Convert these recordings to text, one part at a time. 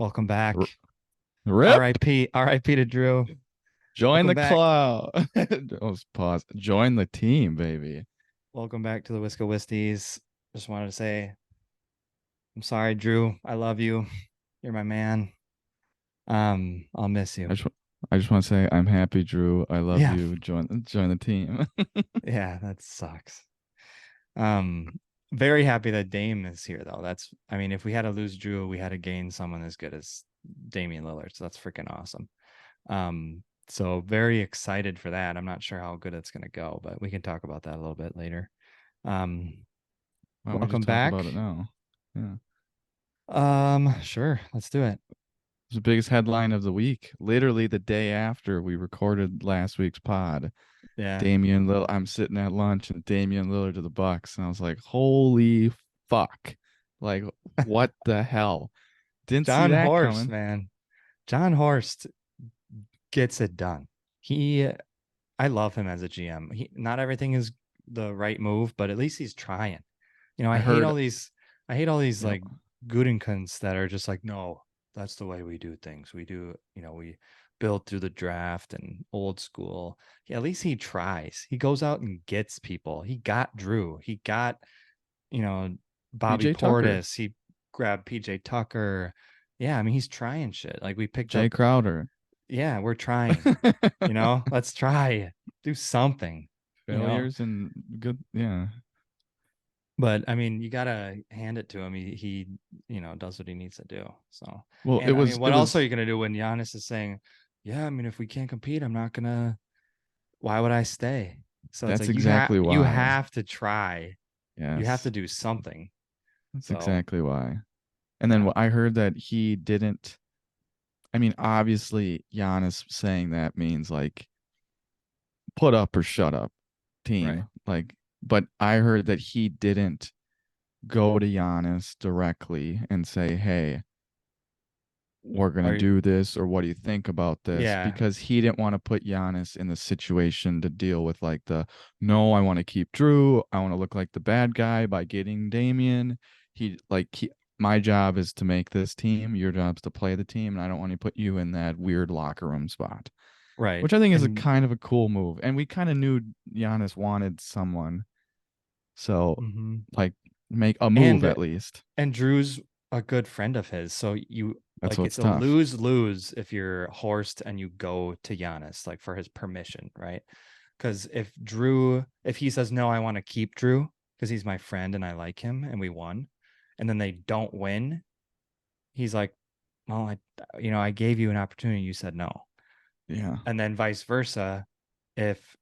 Welcome back. R- Rip, R.I.P. to Drew. join Welcome the back. club. Pause. Join the team, baby. Welcome back to the Wisco Wistys. Just wanted to say I'm sorry, Drew. I love you. You're my man. I'll miss you. I just, I just want to say I'm happy, Drew. I love Yeah, you. Join the team. yeah, that sucks. Um, very happy that Dame is here though. I mean, if we had to lose Drew, we had to gain someone as good as Damian Lillard. So that's freaking awesome. So very excited for that. I'm not sure how good it's gonna go, but we can talk about that a little bit later. Um, Why don't we just Welcome talk back. about it now? Yeah. Sure, let's do it. It's the biggest headline of the week. Literally the day after we recorded last week's pod. Yeah. Damian Lillard. I'm sitting at lunch and Damian Lillard to the Bucks, and I was like, "Holy fuck! Like, what the hell? Didn't see John that Horst, coming." man. John Horst gets it done. I love him as a GM. Not everything is the right move, but at least he's trying. I I hate heard. all these Yep. like Gutenkundts that are just like, no, that's the way we do things. We build through the draft and old school. Yeah, at least he tries. He goes out and gets people. He got Drew. He got, you know, Bobby PJ Tucker, Portis. He grabbed PJ Tucker. Yeah, I mean, he's trying shit. Like we picked Jay up, Crowder. yeah, we're trying. Let's try, do something, you know. Failures and good. Yeah. But I mean, you gotta hand it to him. He does what he needs to do. So, Well, it and I mean, was it what else are was you gonna do when Giannis is saying, "Yeah, I mean, if we can't compete, I'm not gonna. Why would I stay?" So it's that's like exactly you why. have to try. You have to Yes. do something. That's So exactly why. And then yeah, I heard that he didn't. I mean, obviously, Giannis saying that means like put up or shut up, right. team. Like, but I heard that he didn't go to Giannis directly and say, "Hey, we're gonna Are you, do this," or "What do you think about this?" yeah, Because he didn't want to put Giannis in the situation to deal with like the no, I want to keep Drew. I want to look like the bad guy by getting Damian. My job is to make this team. Your job's to play the team, and I don't want to put you in that weird locker room spot. right. Which I think is a And kind of a cool move. And we kind of knew Giannis wanted someone. So mhm. like make a move and at least. and Drew's a good friend of his. So That's like what's it's a tough. lose-lose if you're Horst and you go to Giannis like for his permission, right? Because if he says no, I want to keep Drew because he's my friend and I like him and we won, and then they don't win, he's like, well, I gave you an opportunity, you said no. Yeah. And then vice versa, if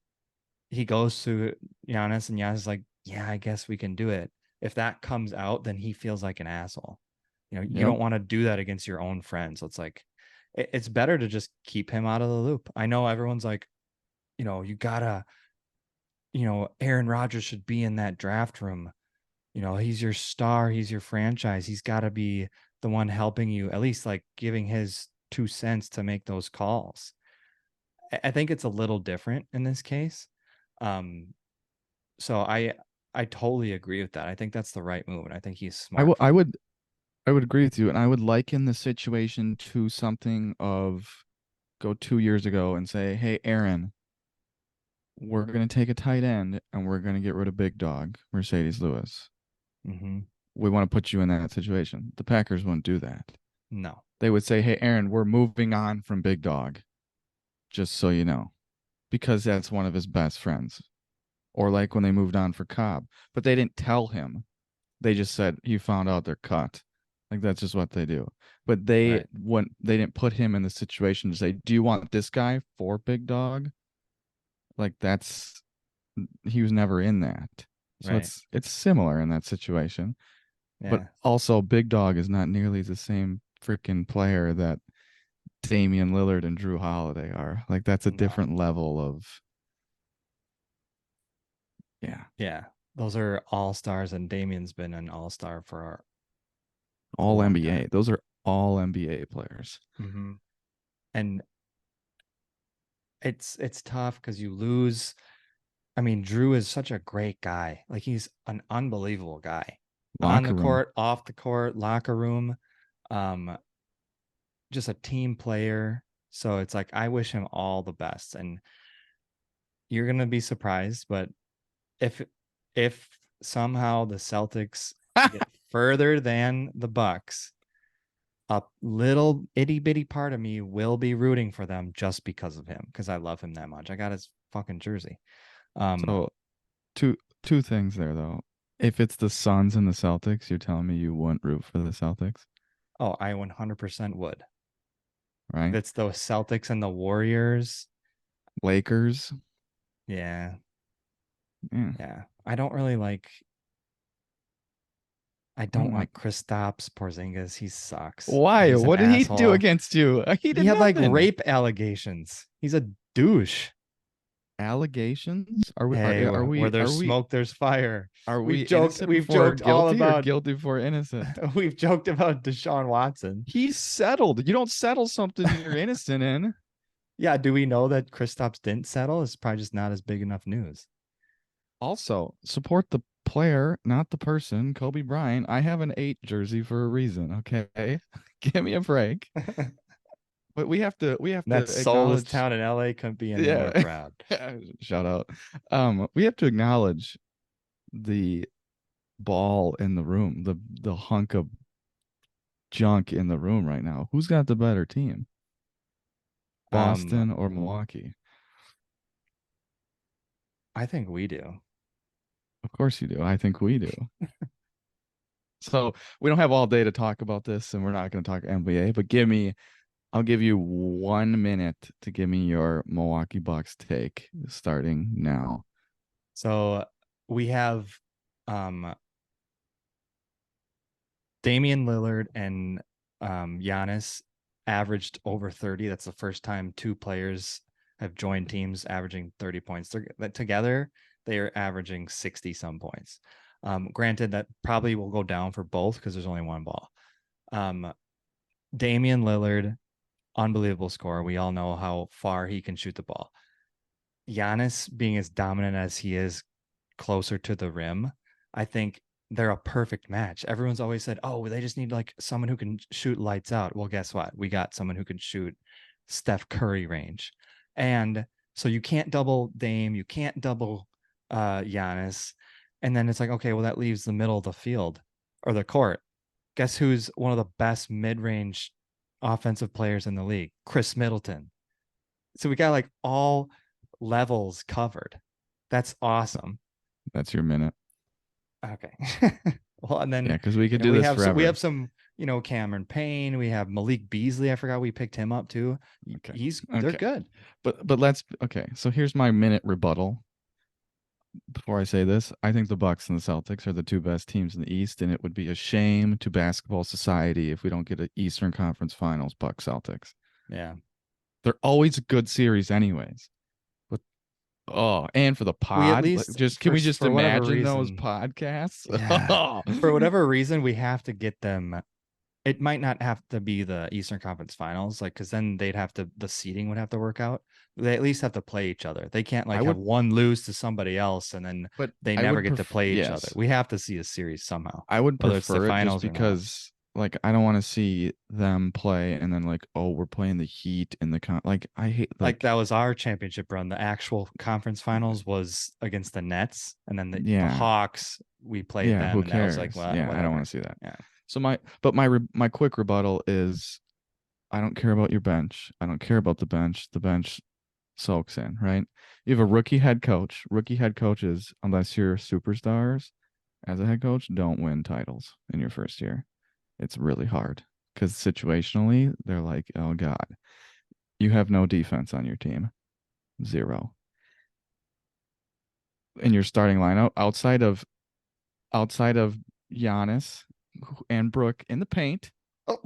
he goes to Giannis and Giannis is like, yeah, I guess we can do it. If that comes out, then he feels like an asshole. You Yep. don't want to do that against your own friends. So it's like, it's better to just keep him out of the loop. I know everyone's like, you gotta, Aaron Rodgers should be in that draft room. He's your star, he's your franchise. He's got to be the one helping you, at least like giving his 2 cents to make those calls. I think it's a little different in this case. Um, so I totally agree with that. I think that's the right move, and I think he's I smart would for I that. would I would agree with you, and I would liken the situation to something of go 2 years ago and say, "Hey, Aaron, we're gonna take a tight end and we're gonna get rid of Big Dog, Mercedes Lewis. Mm-hmm. We want to put you in that situation." The Packers wouldn't do that. No, They would say, "Hey, Aaron, we're moving on from Big Dog, just so you know," because that's one of his best friends. Or like when they moved on for Cobb, but they didn't tell him. They just said he found out they're cut. Like that's just what they do. But right, they didn't put him in the situation to say, "Do you want this guy for Big Dog?" Like that's he was never in that. So right. it's similar in that situation. But Yeah, also Big Dog is not nearly the same freaking player that Damian Lillard and Drew Holiday are. Like that's a no, different level of yeah, yeah. Those are all stars, and Damien's been an all star for a all long NBA. time. Those are all NBA players. Mm-hmm. And it's tough because you lose. I mean, Drew is such a great guy. Like he's an unbelievable guy on the Locker room. court, off the court, locker room. Um, just a team player. So it's like I wish him all the best. And you're gonna be surprised, but if if somehow the Celtics get further than the Bucks, a little itty bitty part of me will be rooting for them just because of him, because I love him that much. I got his fucking jersey. Um, So two things there though. If it's the Suns and the Celtics, you're telling me you wouldn't root for the Celtics, oh, I 100% would. If right? it's the Celtics and the Warriors, Lakers, yeah, yeah. yeah. I I don't don't want. like Kristaps Porzingis. He sucks. Why? He's an What did he do asshole. against you? He He did had like nothing. rape allegations. He's a douche. Allegations? Are we Hey, are where we there's are we smoke, there's fire. are we We've joked. innocent We've before joked all guilty or about. guilty before innocent? We've joked about Deshaun Watson. He's settled. You don't settle something you're innocent in. Yeah. Do we know that Kristaps didn't settle? It's probably just not as big enough news. Also, support the player, not the person. Kobe Bryant. I have an 8 jersey for a reason, okay? Give me a break. But we have to That soulless acknowledge, town in LA couldn't be any more yeah. proud. Shout out. We have to acknowledge the ball in the room, the hunk of junk in the room right now. Who's got the better team? Um, Boston or Milwaukee? I think we do. Of course you do. I think we do. So we don't have all day to talk about this, and we're not going to talk NBA, but I'll give you 1 minute to give me your Milwaukee Bucks take starting now. So we have um Damian Lillard and Giannis averaged over 30. That's the first time two players have joined teams averaging 30 points. Together, they are averaging 60 some points. Granted, that probably will go down for both because there's only one ball. Damian Lillard, unbelievable score. We all know how far he can shoot the ball. Giannis being as dominant as he is closer to the rim, I think they're a perfect match. Everyone's always said, "Oh, they just need like someone who can shoot lights out." Well, guess what? We got someone who can shoot Steph Curry range. And so you can't double Dame, you can't double Giannis. And then it's like, okay, well, that leaves the middle of the field or the court. Guess who's one of the best mid-range offensive players in the league? Chris Middleton. So we got like all levels covered. That's awesome. That's your minute. Okay. Well, and Yeah, then because we could do we this have we forever. have some, Cameron Payne, we have Malik Beasley. I forgot we picked him up too. Okay. They're Okay. good. But let's okay. So here's my minute rebuttal. Before I say this, I think the Bucks and the Celtics are the two best teams in the East, and it would be a shame to basketball society if we don't get an Eastern Conference Finals Bucks Celtics. Yeah. They're always a good series, anyways. But and for the We at pod, like, least just can we just for whatever imagine those reason, podcasts? yeah, for whatever reason, we have to get them. It might not have to be the Eastern Conference Finals, like because then the seeding would have to work out. They at least have to play each other. They can't I like have would, one lose to somebody else and then but they I never would get to play each other. yes, We have to see a series somehow, I would whether it's the prefer it just finals or not. because like I don't want to see them play and then like, oh, we're playing the Heat in the like I hate Like like that was our championship run. The actual conference finals was against the Nets, and then the yeah, Hawks. We played yeah, them, who and that was like, cares? well, Yeah, I don't want whatever. to see that. Yeah, So my quick rebuttal is I don't care about your bench. I don't care about the bench. The bench soaks in, right? You have a rookie head coach. Rookie head coaches, unless you're superstars as a head coach, don't win titles in your first year. It's really hard because situationally, they're like, oh God, you have no defense on your team. Zero. In your starting lineup, outside of Giannis and Brook in the paint, oh,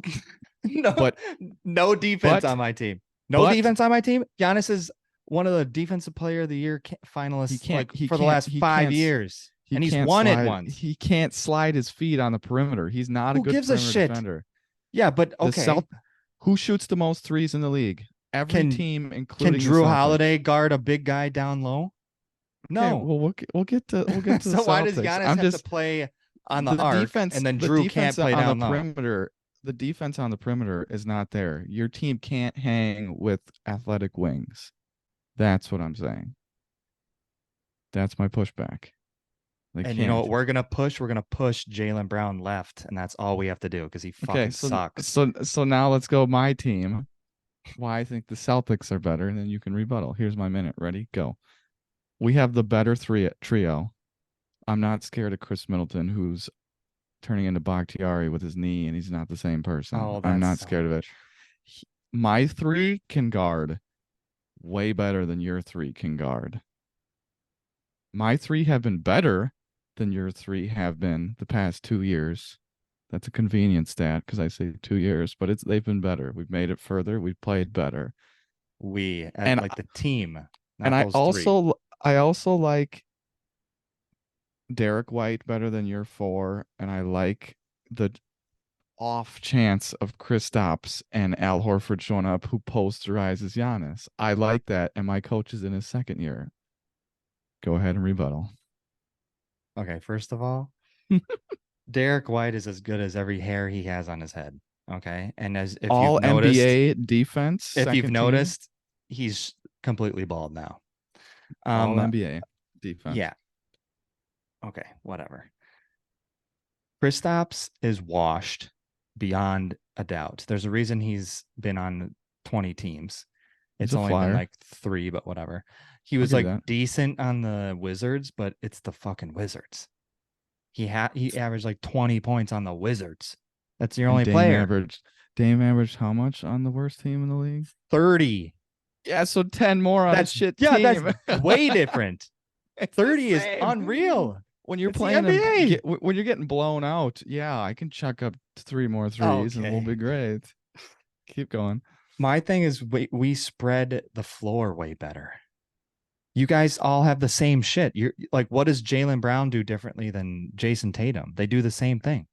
no, but no defense but on my team. No but defense on my team. Giannis is one of the defensive player of the year he finalists, can't like he for the can't last he 5 years, he and he's can't won it slide once. he can't slide his feet on the perimeter. He's not a Who good gives a perimeter shit? defender. Yeah, but The okay. Celt Who shoots the most threes in the league? Every Can team, can including the Drew Celtics. Holiday guard a big guy down low? Okay, No. well we'll get to the So why does Celtics. Giannis I'm have to just play on the arc and then the Drew defense can't play on the down low? perimeter. the defense on the perimeter is not there. Your team can't hang with athletic wings. That's what I'm saying. That's my pushback. They And you know what can't. we're gonna push? We're gonna push Jalen Brown left, and that's all we have to do because he Okay, fucking sucks. so now let's go my team. Why I think the Celtics are better, and then you can rebuttal. Here's my minute. Ready? Go. We have the better trio. I'm not scared of Chris Middleton, who's turning into Bakhtiari with his knee, and he's not the same person. Oh, I'm that's not so scared of it. true. My three can guard way better than your three can guard. My three have been better than your three have been the past 2 years. That's a convenient stat because I say 2 years, but they've been better. We've made it further. We've played better, We at and like the team, and not those three. I also like Derek White better than your four, and I like the off chance of Kristaps and Al Horford showing up who posterizes Giannis. I like that, and my coach is in his second year. Go ahead and rebuttal. Okay, first of all, Derek White is as good as every hair he has on his head. Okay, and as All NBA defense, if you've second team, noticed, he's completely bald now. all Um, NBA defense. yeah. Okay, whatever. Kristaps is washed beyond a doubt. There's a reason he's been on 20 teams. He's It's a only been flyer. like three, but whatever. He I'll was give you like that. decent on the Wizards, but it's the fucking Wizards. He averaged like 20 points on the Wizards. That's your And only player. Dame averaged how much on the worst team in the league? 30. Yeah, so 10 more on a That's shit that's team. way different. It's the 30 is same. unreal. When you're It's the playing and NBA. when you're getting blown out, yeah, I can chuck up three more threes and we'll be Okay. great. Keep going. My thing is we spread the floor way better. You guys all have the same shit. You're like, what does Jalen Brown do differently than Jason Tatum? They do the same thing.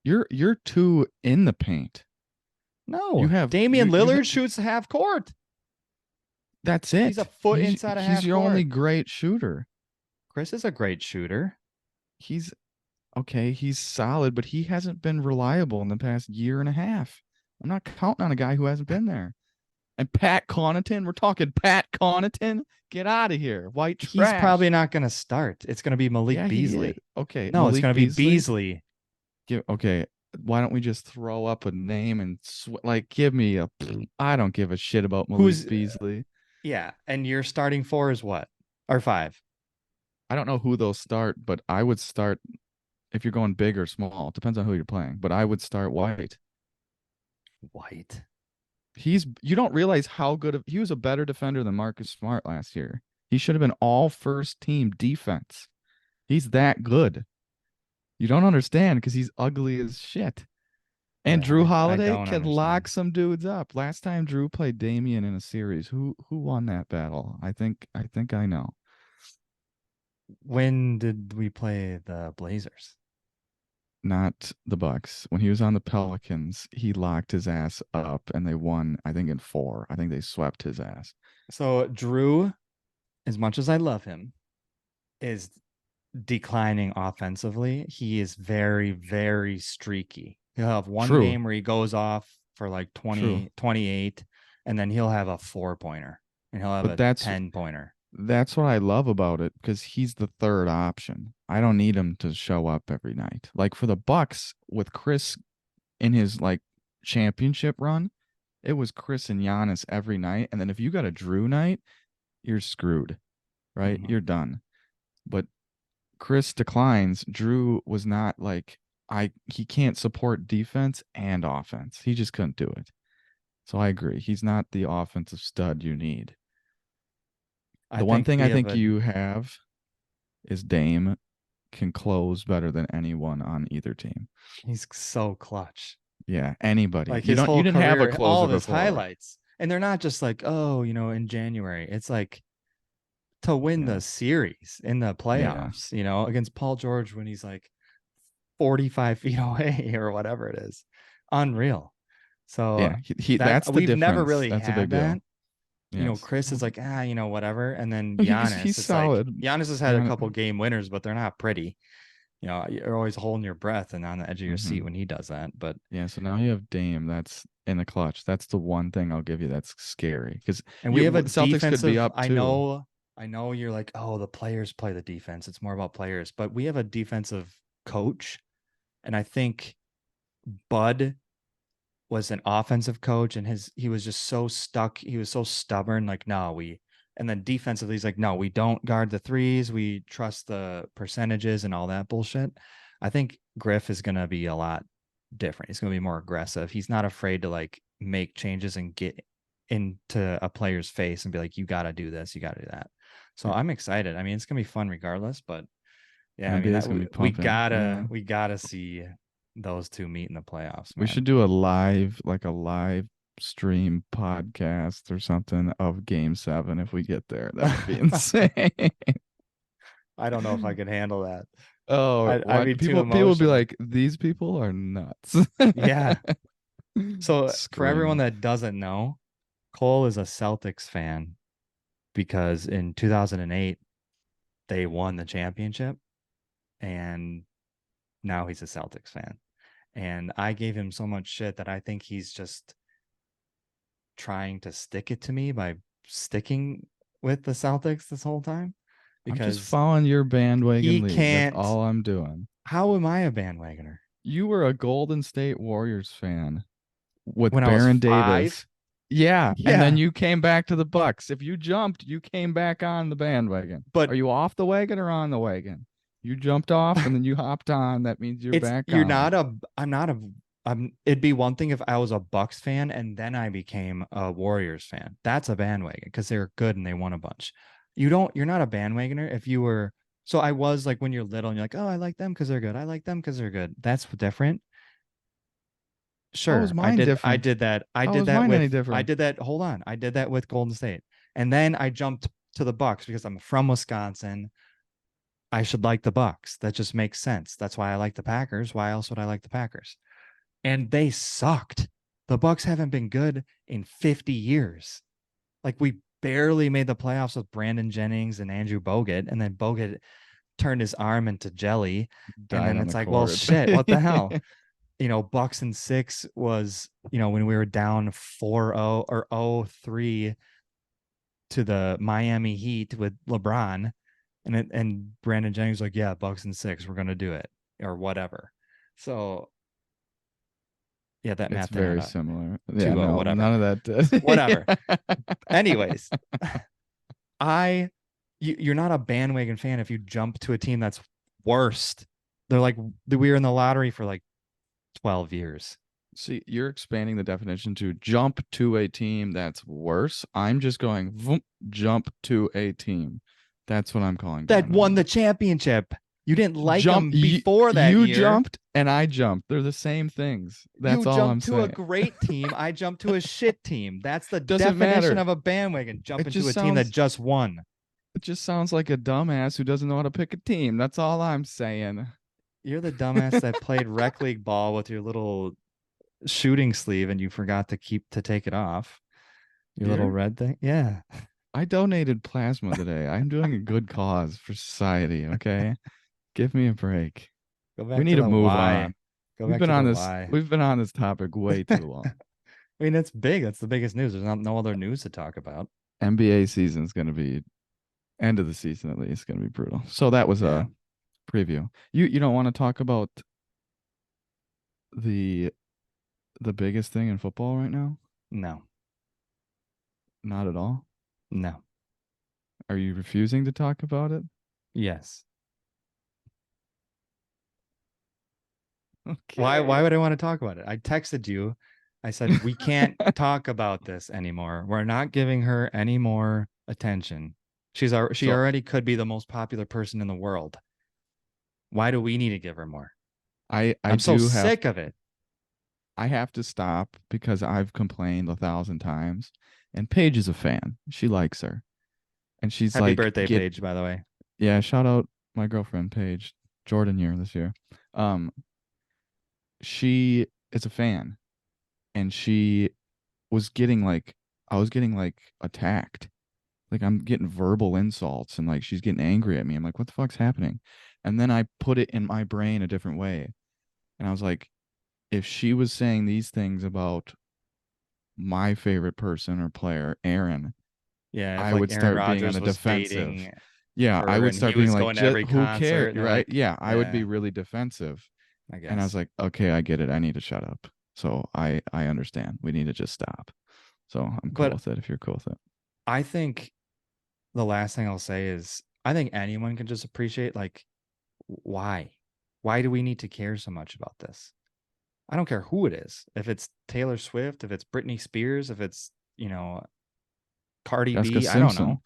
You're two in the paint. You No, have Damian you Lillard have shoots half court. that's He's a it. foot inside of He's half your only court. great shooter. Chris is a great shooter. He's okay, he's solid, but he hasn't been reliable in the past year and a half. I'm not counting on a guy who hasn't been there. And Pat Connaughton, we're talking Pat Connaughton. Get out of here. White He's trash. probably not going to start. It's going to be Malik Yeah, he is. Beasley. Okay, No, it's Malik going to be Beasley. Beasley. Okay, why don't we just throw up a name and like give me a I don't give a shit about Malik Who's, Beasley. yeah. And your starting four is what? Or five? I don't know who they'll start, but I would start if you're going big or small. It depends on who you're playing, but I would start White. White. You don't realize how good he was a better defender than Marcus Smart last year. He should have been all first team defense. He's that good. You don't understand because he's ugly as shit. And Yeah, Drew I Holiday don't can understand. lock some dudes up. Last time Drew played Damian in a series, who won that battle? I think I know. When did we play the Blazers? Not the Bucks. When he was on the Pelicans, he locked his ass up and they won, I think in 4. I think they swept his ass. So Drew, as much as I love him, is declining offensively. He is very, very streaky. He'll have one True. game where he goes off for like True. 20, 28, and then he'll have a 4-pointer and he'll have But a 10-pointer. that's what I love about it because he's the third option. I don't need him to show up every night. Like for the Bucks with Chris in his like championship run, it was Chris and Giannis every night. And then if you got a Drew night, you're screwed, right? Mhm. You're done. But Chris declines. Drew was not like he can't support defense and offense. He just couldn't do it. So I agree. He's not the offensive stud you need. I The one think thing we I have think a you have is Dame can close better than anyone on either team. he's so clutch. Yeah, anybody. Like his You whole didn't have a career, all closer of his before. highlights. And they're not just like, oh, in January. It's like to win Yeah. the series in the Yeah. playoffs, against Paul George when he's like 45 feet away or whatever it is. Unreal. So Yeah. He that that's the we've never difference. really That's a had big that. deal. Yes. Chris is like, whatever. And then He's Giannis, it's like solid. Giannis has had a Yeah. couple game winners, but they're not pretty. you're always holding your breath and on the edge of your Mm-hmm. seat when he does that. But Yeah, so now you have Dame. That's in the clutch. That's the one thing I'll give you that's scary because and we you have a Celtics could be defensive. up too. I know you're like, oh, the players play the defense. It's more about players, but we have a defensive coach, and I think Bud was an offensive coach, and he was just so stuck. He was so stubborn. Like, no, we. And then defensively, he's like, no, we don't guard the threes. We trust the percentages and all that bullshit. I think Griff is going to be a lot different. He's going to be more aggressive. He's not afraid to like make changes and get into a player's face and be like, you got to do this, you got to do that. So Yeah, I'm excited. I mean, it's going to be fun regardless, but yeah, I mean NBA that is gonna be pumping. Yeah, we gotta see those two meet in the playoffs, we man. should do a live stream podcast or something of Game 7 if we get there. That would be insane. I don't know if I could handle that. Oh, I'd what be too people would be emotional. like, these people are nuts. Yeah. So for everyone Screaming. that doesn't know, Cole is a Celtics fan because in 2008 they won the championship and now he's a Celtics fan. And I gave him so much shit that I think he's just trying to stick it to me by sticking with the Celtics this whole time I'm just because following your bandwagon he lead. That's can't. all I'm doing. How am I a bandwagoner? You were a Golden State Warriors fan with When I was Baron 5? Davis. Yeah, and then Yeah. you came back to the Bucks. If you jumped, you came back on the bandwagon. Are But you off the wagon or on the wagon? You jumped off and then you hopped on. That means you're back you're on. not a, I'm not a, it'd be one thing if I was a Bucks fan and then I became a Warriors fan. That's a bandwagon because they're good and they won a bunch. You're not a bandwagoner if you were, so I was like when you're little and you're like, oh, I like them because they're good. I like them because they're good. That's different. How is Sure, mine different? How is mine any I different? did that. Hold on, I did that with Golden State, and then I jumped to the Bucks because I'm from Wisconsin. I should like the Bucks. That just makes sense. That's why I like the Packers. Why else would I like the Packers? And they sucked. The Bucks haven't been good in 50 years. Like we barely made the playoffs with Brandon Jennings and Andrew Bogut, and then Bogut turned his arm into jelly, and Died then on it's the like, well, court. shit, what the hell? Bucks and 6 was, when we were down 4-0 or 0-3 to the Miami Heat with LeBron and Brandon Jennings like, yeah, Bucks and 6, we're gonna do it or whatever. So yeah, that It's math didn't add very up. similar. Yeah, 2-0, no, whatever. none of that did. Whatever. Anyways, I you're not a bandwagon fan if you jump to a team that's worst. They're like we were in the lottery for like 12 years. See, you're expanding the definition to jump to a team that's worse. I'm just going vroom, jump to a team. That's what I'm calling That won the bandwagon. championship. You didn't like Jump, them before that you year. jumped and I jumped. They're the same things. You That's all I'm jumped to a saying. great team. I jumped to a shit team. That's the Doesn't definition matter. of a bandwagon. It Jumping to just a team that sounds just won. it just sounds like a dumbass who doesn't know how to pick a team. That's all I'm saying. You're the dumbass that played rec league ball with your little shooting sleeve and you forgot to take it off. Your little Here, red thing. Yeah. I donated plasma today. I'm doing a good cause for society, okay? Give me a break. Go We back need to to the move why. on. Go back to the why. We've been on this topic way too long. I mean, it's big. That's the biggest news. There's no other news to talk about. NBA season's going to be end of the season at least going to be brutal. So that was Yeah. a preview. You don't want to talk about the the biggest thing in football right now? No. Not at all. No. Are you refusing to talk about it? Yes. Why Okay. would I want to talk about it? I texted you. I said we can't talk about this anymore. We're not giving her any more attention. She So already could be the most popular person in the world. Why do we need to give her more? I I'm so do have sick of it. I have to stop because I've complained 1,000 times and Paige is a fan. She likes her. And she's Happy like, birthday, get Paige, by the way. yeah, shout out my girlfriend Paige, Jordan year this year. Um, she is a fan and she was getting like I was getting like attacked. Like I'm getting verbal insults and like she's getting angry at me. I'm like, what the fuck's happening? And then I put it in my brain a different way. And I was like, if she was saying these things about my favorite person or player, Aaron, Yeah, if I like would Aaron start being on Rodgers the was defensive. dating Yeah, I her would and he start being was like, going to every who cares? concert and they're Right? like, Yeah, I would be yeah, really defensive. I And I was guess. like, okay, I get it. I need to shut up. So I understand. We need to just stop. So I'm cool But with it if you're cool with it. I think the last thing I'll say is I think anyone can just appreciate like why? Why do we need to care so much about this? I don't care who it is. If it's Taylor Swift, if it's Britney Spears, if it's, Cardi Jessica B, I don't know. Simpson,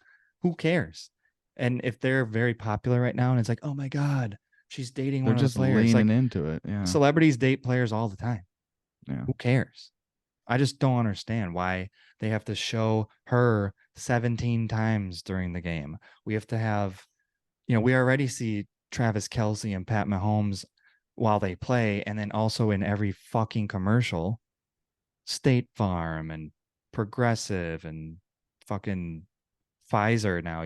Who cares? And if they're very popular right now and it's like, "Oh my god, she's dating they're one of the just players." leaning Like into it. Yeah. celebrities date players all the time. Yeah. Who cares? I just don't understand why they have to show her 17 times during the game. We have to have, we already see Travis Kelsey and Pat Mahomes while they play, and then also in every fucking commercial, State Farm and Progressive and fucking Pfizer now.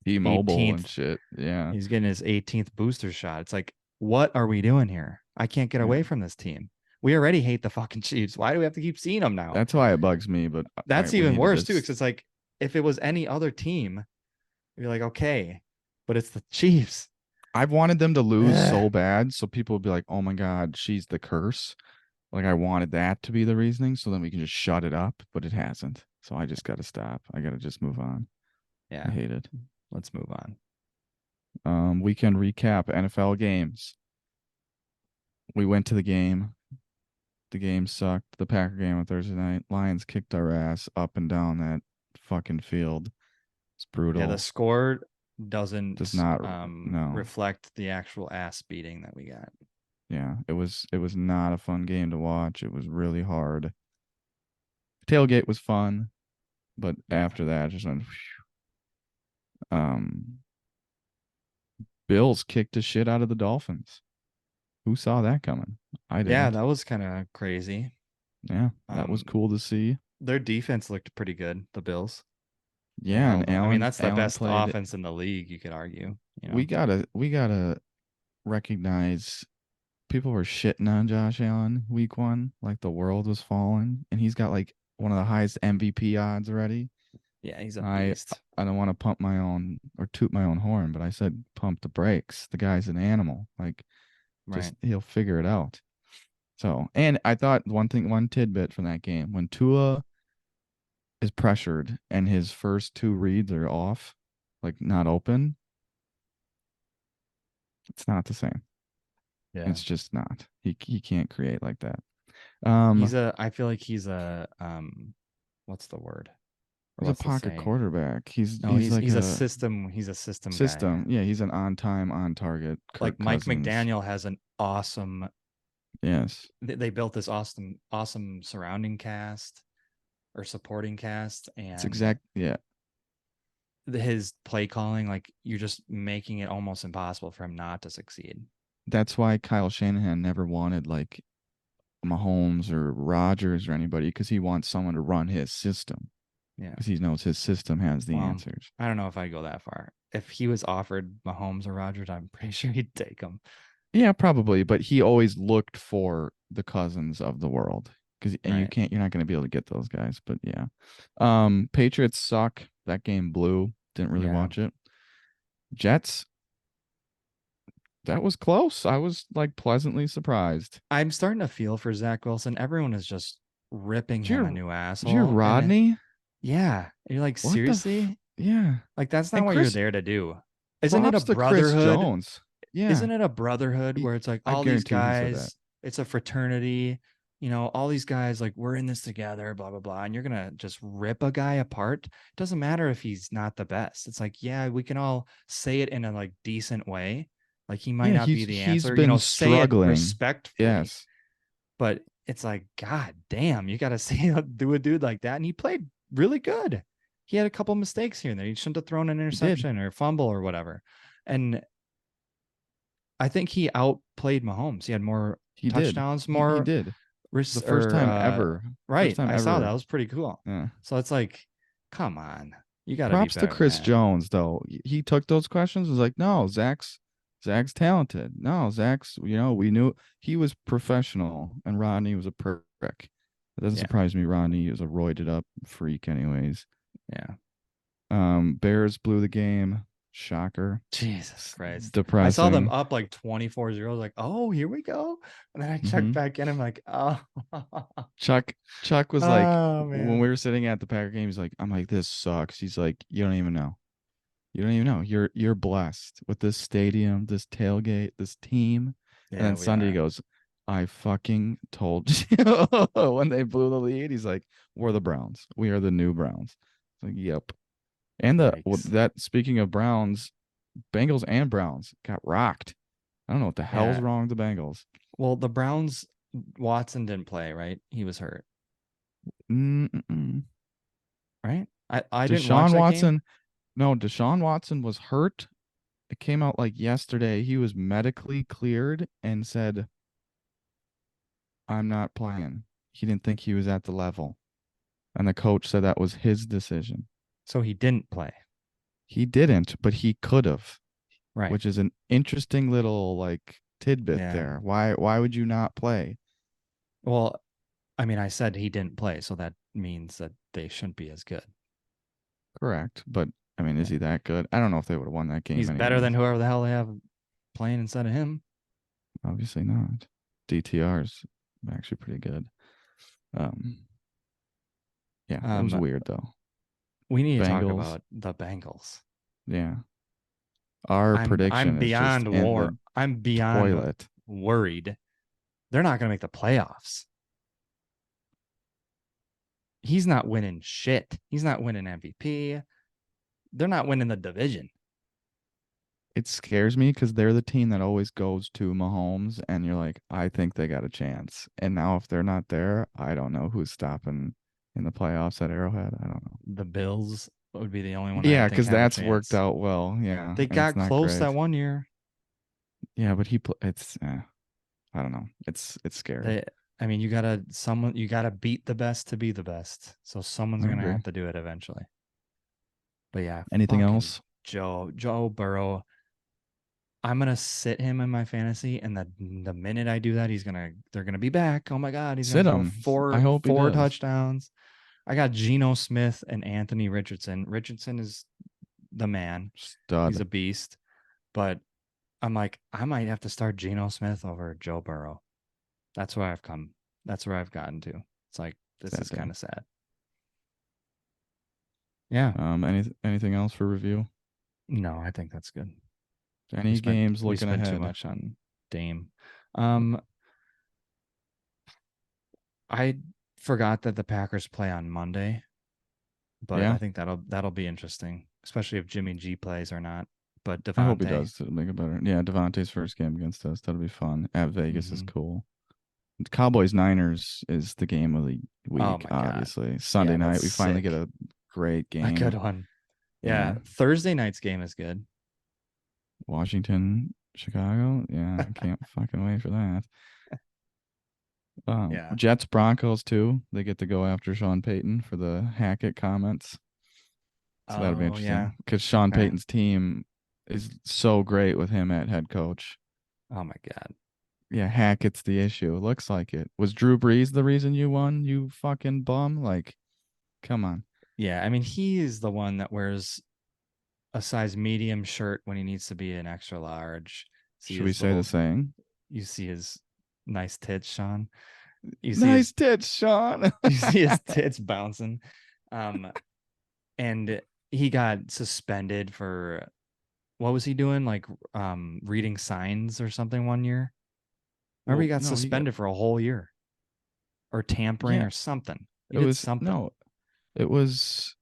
T-Mobile and 18th, shit. Yeah. he's getting his 18th booster shot. It's like, what are we doing here? I can't get away Yeah. from this team. We already hate the fucking Chiefs. Why do we have to keep seeing them now? That's why it bugs me, but That's we even need to worse too, just because it's like if it was any other team, you're like, okay, but it's the Chiefs. I've wanted them to lose Ugh. so bad so people would be like, "Oh my god, she's the curse." Like I wanted that to be the reasoning so then we can just shut it up, but it hasn't. So I just got to stop. I got to just move on. I Yeah, hate it. let's move on. Weekend recap NFL games. We went to the game. The game sucked. The Packer game on Thursday night. Lions kicked our ass up and down that fucking field. It's Yeah, the brutal. score Does doesn't not no. reflect the actual ass beating that we got. Yeah, it was not a fun game to watch. It was really hard. Tailgate was fun, but Yeah. after that just went um Bills kicked the shit out of the Dolphins. Who saw that coming? I Yeah, didn't. that was kind of crazy. Yeah, that was Um, cool to see. their defense looked pretty good, the Bills. They Yeah, held and them. I mean, Allen that's the Allen best played. offense in the league, you could argue, We gotta recognize people were shitting on Josh Allen week one, like the world was falling, and he's got like one of the highest MVP odds already. Yeah, he's a I beast. I don't want to pump my own or toot my own horn, but I said pump the brakes. The guy's an animal. Like Right. just he'll figure it out. So, and I thought one tidbit from that game when Tua is pressured and his first two reads are off, like not open, it's not the same. Yeah. It's just not. He can't create like that. I feel like what's the word? Or He's a what's the pocket saying? quarterback. He's No, he's like a he's a system guy. system. Yeah, he's an on time, on target Like Kirk Mike Cousins. McDaniel has an awesome Yes. they built this awesome surrounding cast or supporting cast, It's and exact yeah. his play calling, like you're just making it almost impossible for him not to succeed. That's why Kyle Shanahan never wanted like Mahomes or Rodgers or anybody because he wants someone to run his system Yeah. because he knows his system has the Well, answers. I don't know if I'd go that far. If he was offered Mahomes or Rodgers, I'm pretty sure he'd take him. Yeah, probably, but he always looked for the Cousins of the world because and Right. you're not going to be able to get those guys. But yeah, Patriots suck. That game blew. Didn't really Yeah. watch it. Jets. That was close. I was like pleasantly surprised. I'm starting to feel for Zach Wilson. Everyone is just ripping Did him a you, new did you asshole. And Rodney? yeah, you're like, What the? seriously? Yeah. Like, that's not And what you're Chris, there to do. Isn't it a props to Chris brotherhood? Jones. Yeah. Isn't it a brotherhood He, where it's like I all these guarantee he said that. guys, it's a fraternity, all these guys, like, we're in this together, blah, blah, blah. And you're going to just rip a guy apart. It doesn't matter if he's not the best. It's like, yeah, we can all say it in a like decent way. Like, he might Yeah, not be the he's answer, been say it struggling. respectfully, Yes. but it's like, God damn, you got to say, do a dude like that. And he played really good. He had a couple mistakes here and there. He shouldn't have thrown an He did. interception or fumble or whatever. And I think he outplayed Mahomes. He had more He did. touchdowns, He more did. The first or time ever. First right. time I saw that. It ever. was pretty cool. Yeah. So it's like, come on. You got to be Props to better than Chris that. Jones though. He took those questions. Was like, no, Zach's talented. No, Zach's. We knew he was professional, and Rodney was a prick. It doesn't Yeah. surprise me. Rodney is a roided up freak, anyways. Yeah. Bears blew the game. Shocker. Jesus Christ. I saw them Depressing. up like 24-0. Like, oh, here we go. And then I checked hmm back in. I'm like, oh, Chuck was like, oh when we man. were sitting at the Packer game, he's like, I'm like, this sucks. He's like, you don't even know. You don't even know. You're blessed with this stadium, this tailgate, this team. And Yeah, then we Sunday he are. goes, I fucking told you when they blew the lead. He's like, we're the Browns. We are the new Browns. It's like, yep. And Yikes. that speaking of Browns, Bengals and Browns got rocked. I don't know what the hell's Yeah. wrong with the Bengals. Well, the Browns, Watson didn't play, right? He was hurt, Mm-mm. right? I didn't watch Deshaun that game. Watson, no, Deshaun Watson was hurt. It came out like yesterday. He was medically cleared and said, I'm not playing. He didn't think he was at the level. And the coach said that was his decision. So he didn't play. He didn't, but he could have, Right. which is an interesting little like tidbit Yeah. there. Why would you not play? Well, I mean, I said he didn't play, so that means that they shouldn't be as good. Correct. But I mean, is Yeah. he that good? I don't know if they would have won that game He's better than anyways. whoever the hell they have playing instead of him. Obviously not. DTR's actually pretty good. Um, yeah, it was Um, weird though. we need to talk Bengals, about the Bengals. yeah. Our I'm prediction is just beyond in war. the I'm beyond toilet. worried. They're not going to make the playoffs. He's not winning shit. He's not winning MVP. They're not winning the division. It scares me because they're the team that always goes to Mahomes, and you're like, I think they got a chance. And now if they're not there, I don't know who's stopping in the playoffs at Arrowhead. I don't know. The Bills would be the only one I Yeah, think because have a that's worked chance. out well. Yeah, They and it's got not close that great. one year. Yeah, but it's I don't know. It's scary. They, I mean, you gotta beat the best to be the best. So someone's I gonna agree. have to do it eventually. But yeah, Anything fucking else? Joe Burrow. I'm gonna sit him in my fantasy, and the minute I do that, they're gonna be back. Oh my god, he's gonna Sit throw him. I hope he four does. touchdowns. I got Geno Smith and Anthony Richardson. Richardson is the man. He's Stud. a beast. But I'm like, I might have to start Geno Smith over Joe Burrow. That's where I've come. That's where I've gotten to. It's like this Sad is kind day. of sad. Yeah. Anything else for review? No, I think that's good. Any games We looking spent too ahead? much on Dame. Um, I forgot that the Packers play on Monday, but I Yeah, think that'll be interesting, especially if Jimmy G plays or not. But I hope he Devontae, does to make it better. Yeah, Devontae's first game against us. That'll be fun. At Vegas is mm-hmm. cool. Cowboys Niners is the game of the Oh week, my god, obviously. Sunday yeah, that's night, we finally get sick. a great A good game. one. Yeah. Yeah, Thursday night's game is good. Washington, Chicago. Yeah, I can't fucking wait for that. Yeah. Jets, Broncos too. They get to go after Sean Payton for the Hackett comments. So that'll be Oh yeah. interesting because Sean Okay. Payton's team is so great with him at head coach. Oh my god. Yeah, Hackett's the issue. Looks like it. Was Drew Brees the reason you won, you fucking bum? Like, come on. Yeah, I mean he is the one that wears a size medium shirt when he needs to be an extra large. See Should we his say the little, saying? you see his nice tits, Sean. You see Nice his, tits, Sean. you see his tits bouncing. Um, and he got suspended for what was he doing? Like, reading signs or something one year. Remember, he Well, got no, he got suspended for a whole year or tampering yeah. or something. He It did was something, no, it was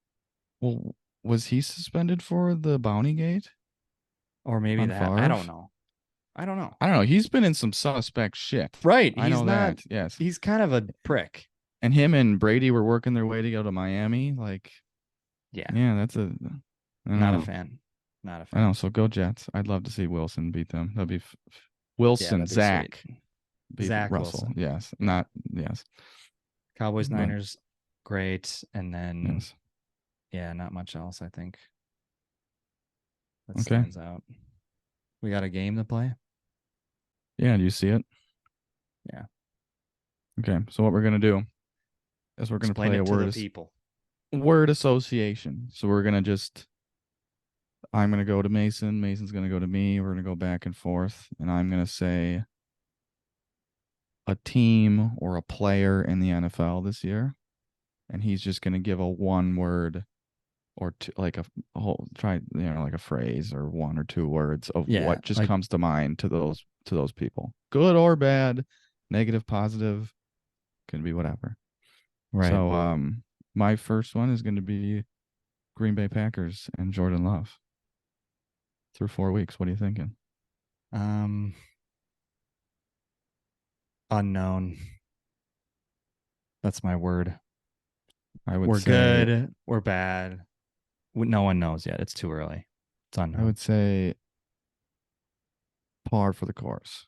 well. Was he suspended for the Bounty Gate or maybe on that. I Favre? don't know. I don't know. I don't know. He's been in some suspect shit. Right. I He's know not, that. Yes. he's kind of a prick. And him and Brady were working their way to go to Miami. Like, Yeah. yeah, that's a. I don't Not a know. fan. Not a I know. fan. So go Jets. I'd love to see Wilson beat them. That'd be Yeah, Wilson, that'd be sweet. Zach beat Zach Russell. Wilson. Yes. Yeah. Not yes. Cowboys But Niners, great. And then yes. Yeah, not much else, I think, that Okay. stands out. We got a game to play. Yeah, do you see it? Yeah. Okay. So what we're gonna do is we're gonna Explain play a it to the people. word association. So we're gonna just I'm gonna go to Mason. Mason's gonna go to me. We're gonna go back and forth, and I'm gonna say a team or a player in the NFL this year, and he's just gonna give a one word or two, like a whole try, like a phrase or one or two words of Yeah, what just like comes to mind to those people, good or bad, negative, positive, can be whatever. right. So, my first one is going to be Green Bay Packers and Jordan Love through 4 weeks. What are you thinking? Um, unknown. That's my word. I would We're say, good. We're bad. No one knows yet. It's too early. It's I unknown. would say par for the course.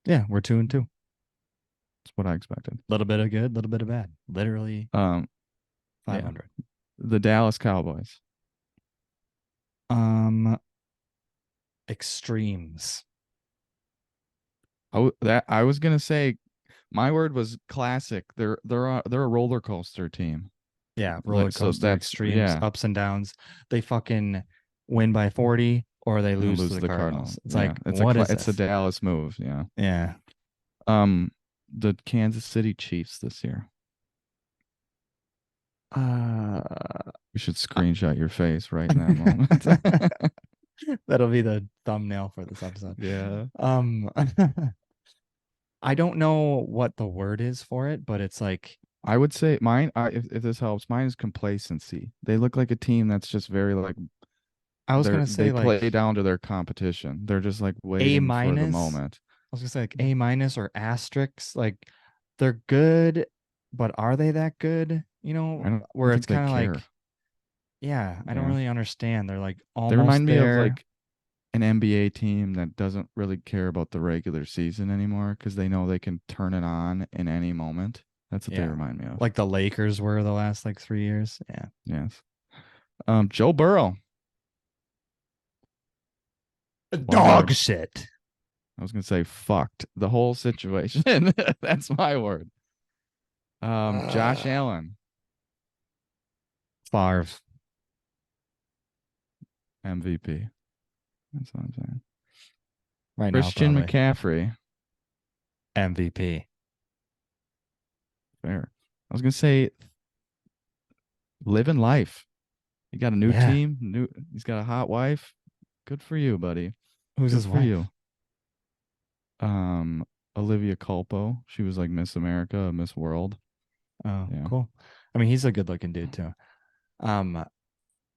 Yeah, we're 2-2. That's what I expected. A little bit of good, a little bit of bad. Literally Um, yeah, 500. the Dallas Cowboys. Um, extremes. I was gonna say my word was classic. They're a roller coaster team. Yeah, roller Like so coaster that's extremes, yeah, ups and downs. They fucking win by 40 or they and lose to lose the the Cardinals. Cardinals. It's Yeah, like, what is it's a this? Dallas move. Yeah. Yeah. Um, the Kansas City Chiefs this year. Uh, You should screenshot your face right in that moment. that'll be the thumbnail for this episode. Yeah. Um, I don't know what the word is for it, but it's like I would say mine, if this helps, mine is complacency. They look like a team that's just very like I was gonna they say like play down to their competition. They're just like A waiting for the minus. moment. I was gonna say like A minus or asterisks. Like they're good, but are they that good? I don't Where it's think they kind of care. like, yeah, I don't Yeah. really understand. They're like They almost remind me of there. like an NBA team that doesn't really care about the regular season anymore because they know they can turn it on in any moment. That's what they Yeah. remind me of. Like the Lakers were the last like 3 years. Yeah. Yes. Joe Burrow. One Dog word. shit. I was gonna say fucked the whole situation. That's my word. Josh Uh, Allen, Favre. MVP. That's what I'm saying. Right now, Christian probably. McCaffrey. MVP. Fair. I was gonna say living life. You got a new Yeah. team. He's got a hot wife. Good for you, buddy. Who's Good his for you. wife? Um, Olivia Culpo. She was like Miss America, Miss World. Oh, Yeah. cool. I mean, he's a good looking dude too. Um,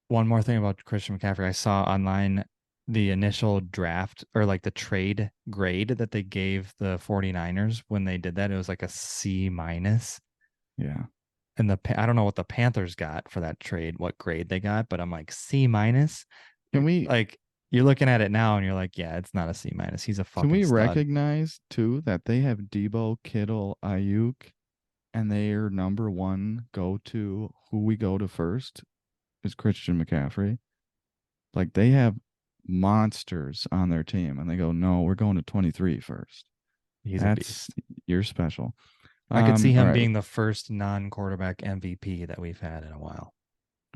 one more thing about Christian McCaffrey. I saw online the initial draft or like the trade grade that they gave the 49ers when they did that. It was like a C minus. Yeah. And I don't know what the Panthers got for that trade, what grade they got, but I'm like C minus. Can we Like you're looking at it now and you're like, yeah, it's not a C minus. He's a can fucking we stud. recognize too that they have Debo, Kittle, Ayuk, and their number one go to who we go to first is Christian McCaffrey. Like they have monsters on their team, and they go, no, we're going to 23 first. He's a That's beast. you're special. I could see All him right, being the first non-quarterback MVP that we've had in a while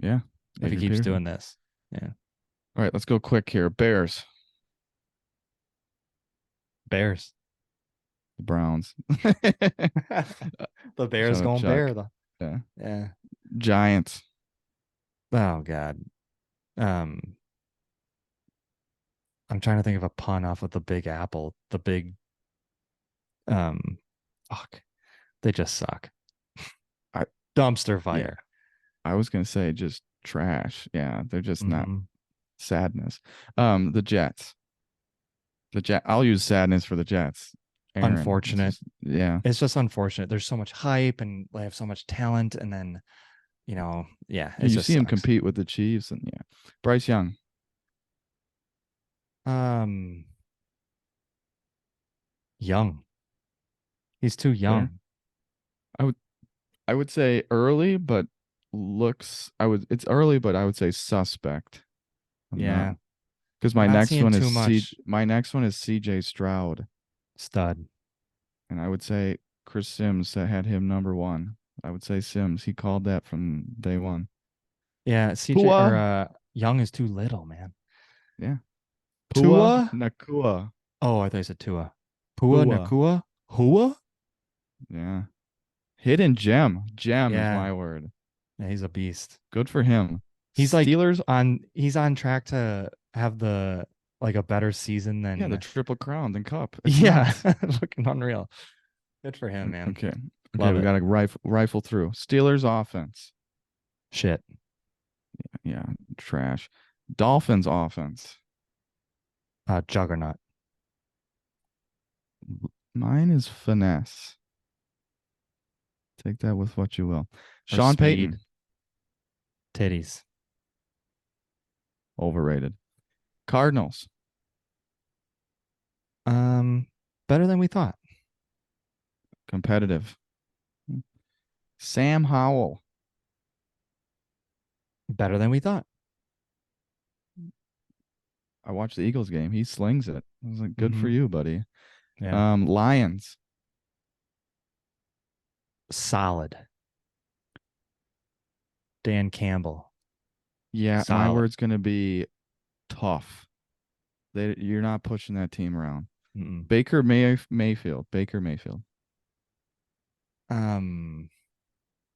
yeah, if he Adrian keeps Peterson. doing this. Yeah. All right, let's go quick here. Bears, Bears. the Browns. The Bears Shout out going bear Chuck. though. Yeah, Yeah. Giants. Oh God. Um, I'm trying to think of a pun off of the Big Apple. The big um fuck. They just suck. I Dumpster yeah, fire. I was gonna say just trash. Yeah, they're just not Hmm. sadness. The Jets. The Jet. I'll use sadness for the Jets. Aaron. It's Unfortunate. just yeah. It's just unfortunate. There's so much hype and they have so much talent, and then yeah, it You just see him sucks. compete with the Chiefs, and yeah. Bryce Young. Um, young. He's too Fair. young. I would I would say early, but looks, I would, it's early, but I would say suspect. I'm not, Yeah, because I'm not seeing too much. My next one is CJ Stroud, Stud. and I would say Chris Sims had him number one. I would say Sims. He called that from day one. Yeah, CJ or Pua, Young is too little, man. yeah. Pua Tua? Nakua. Oh, I thought you said Tua. Pua Pua, Nakua? Hua? yeah. Hidden gem. Gem is Yeah. my word. Yeah, he's a beast. Good for him. He's like Steelers, he's on track to have the like a better season yeah, the than triple crown and cup. It's yeah, nuts. looking unreal. Good for him, man. Okay. Okay, Love we it. got to rifle through. Steelers offense. Shit. Yeah, trash. Dolphins offense. Juggernaut Mine is finesse. Take that with what you will. or Sean speed. Payton, Titties. overrated. Cardinals, Um, better than we thought. competitive. Sam Howell. Better than we thought. I watched the Eagles game. He slings it. I was like, good for Mm-hmm. you, buddy. Yeah. Lions. Solid. Dan Campbell. Yeah, my Solid. word's gonna be tough. You're not pushing that team around. Mm-mm. Mayfield. Baker Mayfield. Um,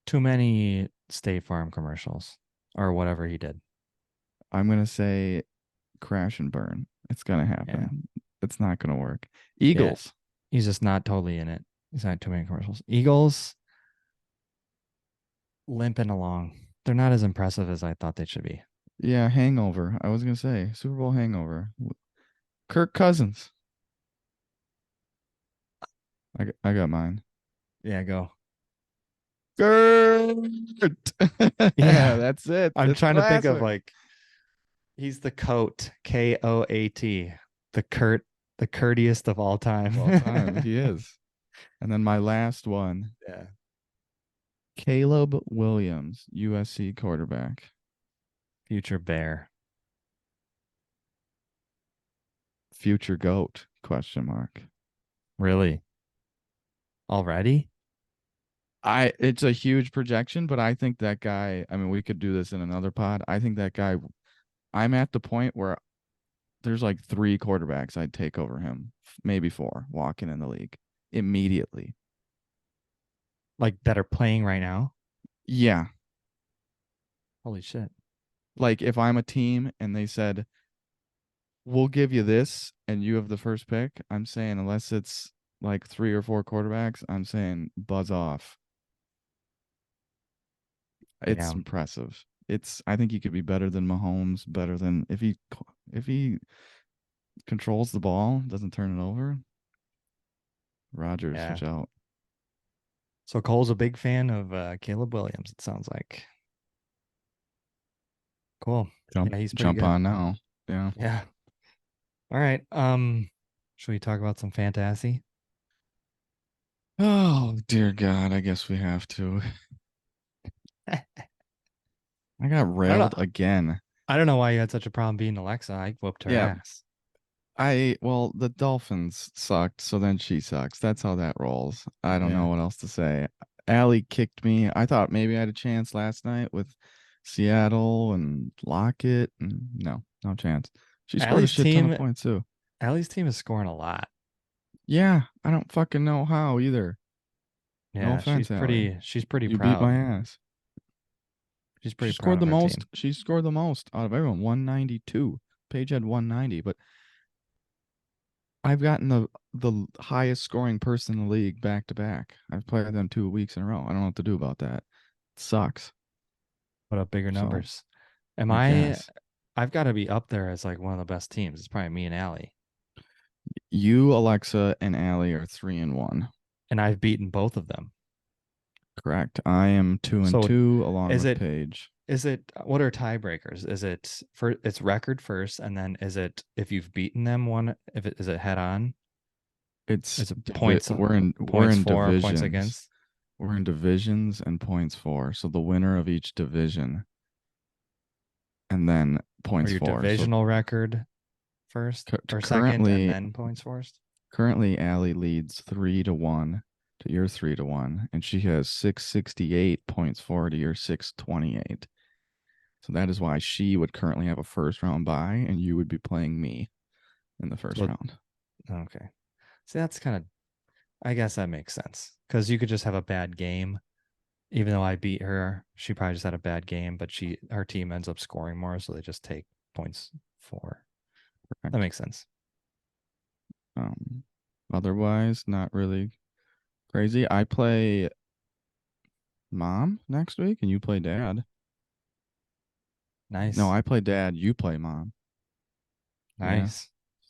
too many State Farm commercials or whatever he did. I'm gonna say crash and burn. It's gonna Yeah. happen. It's not gonna work. Yeah. Eagles. He's just not totally in it. He's not too many commercials. Eagles limping along. They're not as impressive as I thought they should be. Yeah, hangover. I was gonna say Super Bowl hangover. Kirk Cousins. I got mine. Yeah, go. Gert. Yeah. That's it. I'm That's trying to think of classic. like he's the Coat, Koat, the Kurt, the courteous of all Of all time, time. he is. And then my last one, Yeah. Caleb Williams, USC quarterback. Future Bear. Future GOAT, question mark. Really? Already? It's a huge projection, but I think that guy, I mean, we could do this in another pod. I think that guy, I'm at the point where there's like three quarterbacks I'd take over him, maybe four, walking in the league immediately. Like that are playing right now? Yeah. Holy shit. Like if I'm a team and they said, we'll give you this and you have the first pick, I'm saying, unless it's like three or four quarterbacks, I'm saying buzz off. It's Damn. impressive. I think he could be better than Mahomes, better than if he controls the ball, doesn't turn it over. Rodgers, Yeah. watch out. So Cole's a big fan of Caleb Williams, it sounds like. Cool. Jump Yeah, he's pretty jump good. on now. Yeah. Yeah. All right. Should we talk about some fantasy? Oh dear God, I guess we have to. I I got don't know. railed again. I don't know why you had such a problem beating Alexa. I whooped her Yeah, ass. well, the Dolphins sucked, so then she sucks. That's how that rolls. I don't Yeah. know what else to say. Allie kicked me. I thought maybe I had a chance last night with Seattle and Lockett, and no chance. She scored a Allie's shit ton of team points too. Allie's team is scoring a lot. Yeah, I don't fucking know how either. No Yeah, offense, Allie. she's pretty You beat my proud. ass. She's She pretty proud scored of the her most. team. She scored the most out of everyone. 192. Paige had 190, but I've gotten the highest scoring person in the league back to back. I've played them 2 weeks in a row. I don't know what to do about that. It sucks. Put up bigger So numbers. Am I I guess I've got to be up there as like one of the best teams. It's probably me and Allie. you, Alexa, and Allie are 3-1. And I've beaten both of them. Correct. I am two and So two along is with it Paige. is it what are tiebreakers? Is it for it's record first and then is it if you've beaten them one if it is it head on? It's Is it points we're in points for points divisions. against? We're in divisions and points for. So the winner of each division and then Or points your for. So divisional record first or second, and currently, then points first? Allie leads 3-1 to your 3-1, and she has 668 points for to your 628. So that is why she would currently have a first round bye, and you would be playing me in the first So, round. okay. See, that's kind of, I guess that makes sense because you could just have a bad game. Even though I beat her, she probably just had a bad game, but her team ends up scoring more, so they just take points for. That Correct. makes sense. Um, Otherwise, not really crazy. I play mom next week, and you play dad. No, Nice. I play dad. You play mom. Yeah, Nice.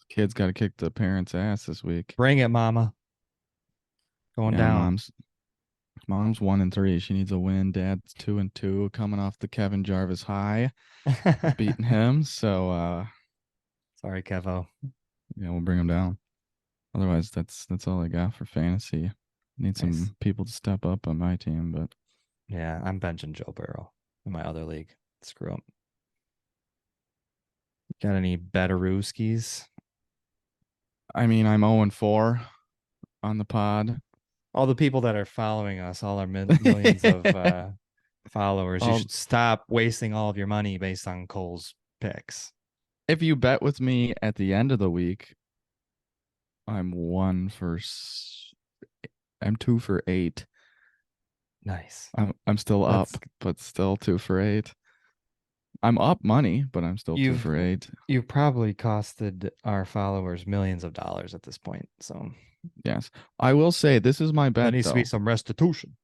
kids got to kick the parents' ass this week. Bring it, mama. Going Yeah, down. mom's 1-3. She needs a win. Dad's 2-2, coming off the Kevin Jarvis high of beating him. So, Sorry, Kevo. yeah, we'll bring him down. Otherwise, that's all I got for fantasy. Need Nice. some people to step up on my team, but Yeah, I'm benching Joe Burrow in my other league. Screw him. Got any Betterooskies? I mean, I'm 0-4 on the pod. All the people that are following us, all our millions of followers, you Well, should stop wasting all of your money based on Cole's picks. if you bet with me at the end of the week, I'm I'm 2 for 8. Nice. I'm still That's up, but still 2 for 8. I'm up money, but I'm still two you've for eight. you've probably costed our followers millions of dollars at this point. So Yes. I will say this is my there bet needs to be though. some restitution.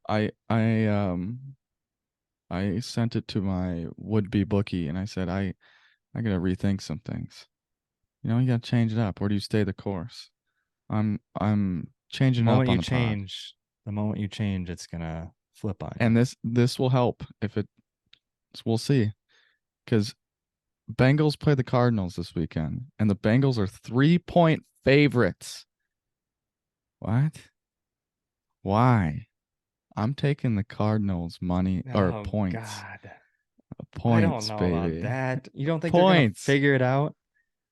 I I um I sent it to my would-be bookie and I said I gotta rethink some things. You gotta change it up. Where do you stay the course? I'm The changing up moment on you the pod. change, the moment you change, it's gonna flip on you. And this will help if it we'll see. Because Bengals play the Cardinals this weekend, and the Bengals are 3-point favorites. What? Why? I'm taking the Cardinals money or Oh points. God. I don't Points, know about baby. that. You don't think they're gonna Points. figure it out?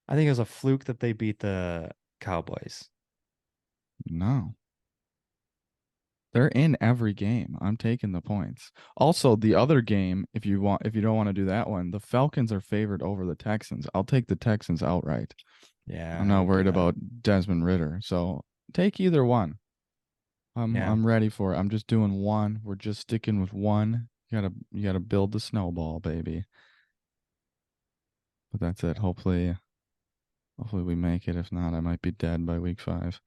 I think it was a fluke that they beat the Cowboys. No. They're in every game. I'm taking the points. Also, the other game, if you don't want to do that one, the Falcons are favored over the Texans. I'll take the Texans outright. I'm Yeah, I not would do worried that. about Desmond Ritter. So take either one. Yeah. I'm ready for it. I'm just doing one. We're just sticking with one. You gotta build the snowball, baby. But that's it. Hopefully we make it. If not, I might be dead by week 5.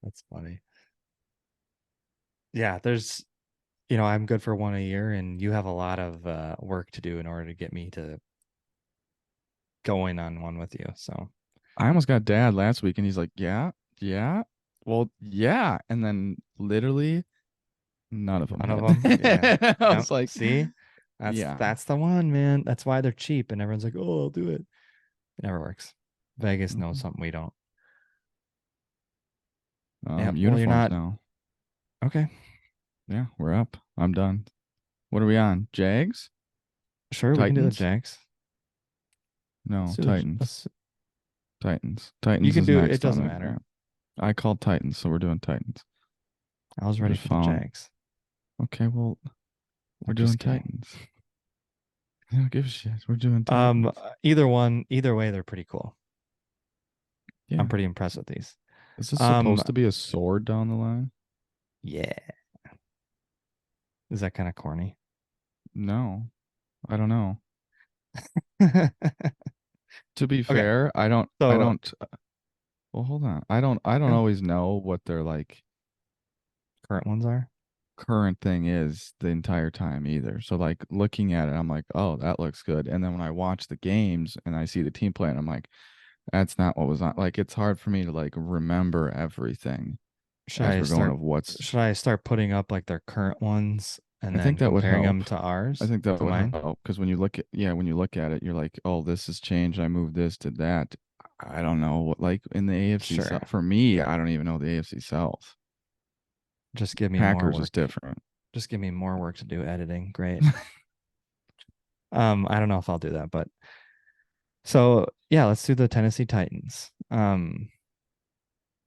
That's funny. Yeah, I'm good for one a year, and you have a lot of work to do in order to get me to going on one with you. So I almost got dad last week and he's like, "Yeah, yeah. Well, yeah." And then literally none of them none of them. Yeah. hit. I Yep. was like, See, that's "Yeah." that's the one, man. That's why they're cheap, and everyone's like, "Oh, I'll do it." It never works. Vegas knows Mhm. something we don't. Yep. Well, you're Uniforms not now. okay. Yeah, we're up. I'm done. What are we on? Jags? Sure, we can do the Titans? Jags. Let's No, do the. Titans. Let's, Titans. you Titans can is do it. next on Doesn't the matter. map. I called Titans, so we're doing Titans. I was I'm ready just for the following. Jags. Okay, well, we're I'm doing just kidding. Titans. I don't give a shit. We're doing Titans. Either way, they're pretty cool. I'm Yeah. pretty impressed with these. Is this Um, supposed to be a sword down the line? yeah. Is that kind of corny? No, I don't know. To be Okay. fair, I So don't, well, hold on. I don't yeah, always know what their like current ones are. current thing is the entire time either. So like looking at it, I'm like, oh, that looks good. And then when I watch the games and I see the team playing, I'm like, that's not what was on. Like it's hard for me to like remember everything Should as I we're going start of what's. should I start putting up like their current ones and I think then that would comparing help. them to I ours, think that to would mine? help because when you look at it, you're like, oh, this has changed. I moved this to that. I don't know what like in the AFC South. Sure. For me, I don't even know the AFC South. Just give me more Packers is work. different. Just give me more work to do editing. Great. I don't know if I'll do that, but so yeah, let's do the Tennessee Titans.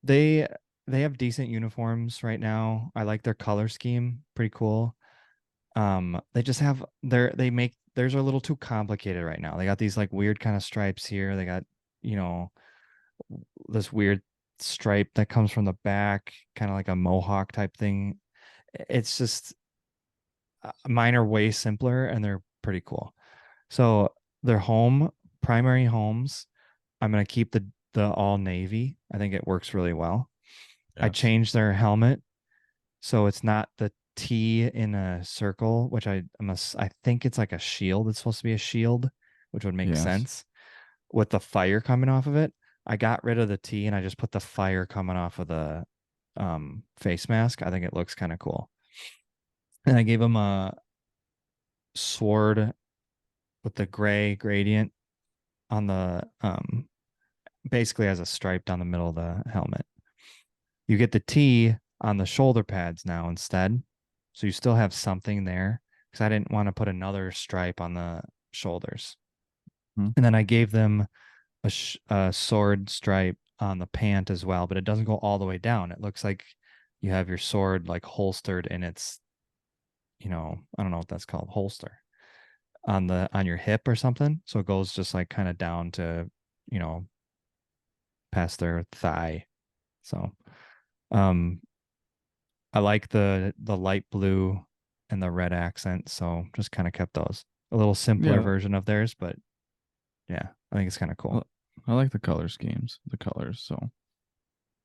They they have decent uniforms right now. I like their color scheme, pretty cool. They just have they make theirs are a little too complicated right now. They got these like weird kind of stripes here. They got, you know, this weird stripe that comes from the back, kind of like a mohawk type thing. It's just mine are way simpler and they're pretty cool. So their primary homes, I'm gonna keep the all navy. I think it works really well. I Yes. changed their helmet so it's not the T in a circle, which I think it's like a shield. It's supposed to be a shield, which would make Yes. sense with the fire coming off of it. I got rid of the T and I just put the fire coming off of the face mask. I think it looks kind of cool. And I gave him a sword with the gray gradient on the basically as a stripe down the middle of the helmet. You get the T on the shoulder pads now instead. So you still have something there because I didn't want to put another stripe on the shoulders. Hmm. And then I gave them a sword stripe on the pant as well, but it doesn't go all the way down. It looks like you have your sword like holstered in its, I don't know what that's called, holster on your hip or something. So it goes just like kind of down to, you know, past their thigh. So um I like the light blue and the red accent, so just kind of kept those. A little simpler Yeah. version of theirs, but yeah, I think it's kind of I cool. I like the color schemes, the colors. So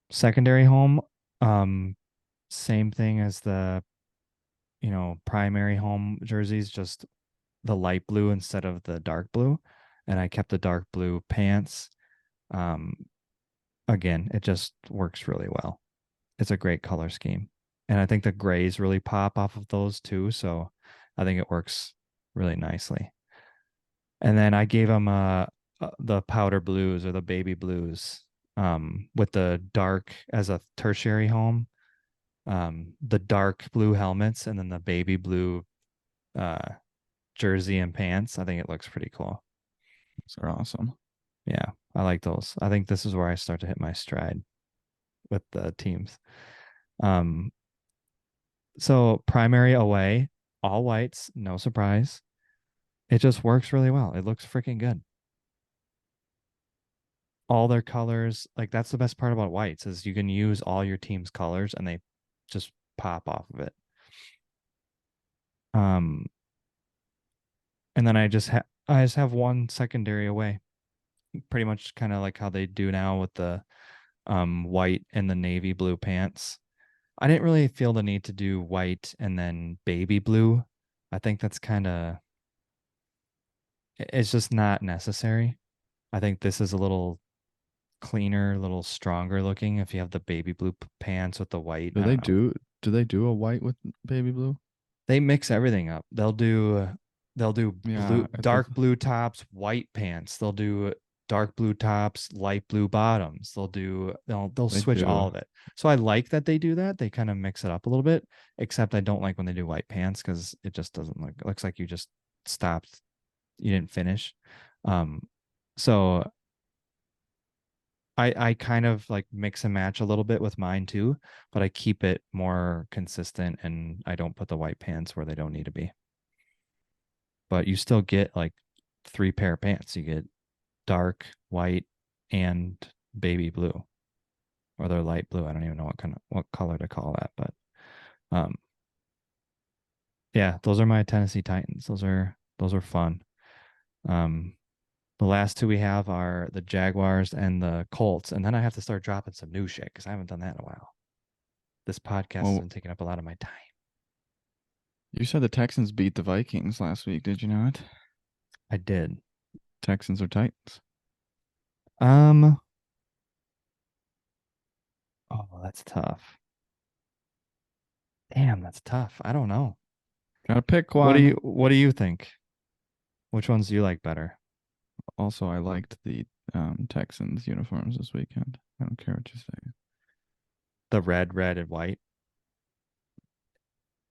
Secondary home, um, same thing as the, primary home jerseys, just the light blue instead of the dark blue. And I kept the dark blue pants. Um, Again, it just works really well. It's a great color scheme. And I think the grays really pop off of those too. So I think it works really nicely. And then I gave them the powder blues or the baby blues with the dark as a tertiary home, the dark blue helmets, and then the baby blue uh, jersey and pants. I think it looks pretty cool. those are awesome. Yeah, I like those. I think this is where I start to hit my stride with the teams. Um, so primary away, all whites, no surprise. It just works really well. It looks freaking good. All their colors, like that's the best part about whites is you can use all your team's colors and they just pop off of it. Um, and then I just have one secondary away, pretty much kind of like how they do now with the white and the navy blue pants. I didn't really feel the need to do white and then baby blue. I think that's kind of it's just not necessary. I think this is a little cleaner, a little stronger looking if you have the baby blue pants with the white. Do I they don't know. do they do a white with baby blue? They mix everything up. They'll do Yeah, blue, I think dark blue tops, white pants. They'll do dark blue tops, light blue bottoms. They'll they switch all do. of it. So I like that they do that. They kind of mix it up a little bit, except I don't like when they do white pants because it just doesn't look it looks like you just stopped. You didn't finish. Um so I kind of like mix and match a little bit with mine too, but I keep it more consistent and I don't put the white pants where they don't need to be. But you still get like three pair of pants. You get dark, white, and baby blue, or they're light blue. I don't even know what color to call that, but um, yeah, those are my Tennessee Titans. Those are fun. Um, the last two we have are the Jaguars and the Colts, and then I have to start dropping some new shit because I haven't done that in a while. This podcast has Well, been taking up a lot of my time. you said the Texans beat the Vikings last week, did you not? I did. Texans or Titans? Um, oh, that's tough. Damn, that's tough. I don't know. Gotta pick What do one. you think? Which ones do you like better? Also, I liked the Texans uniforms this weekend. I don't care what you say. The red, and white.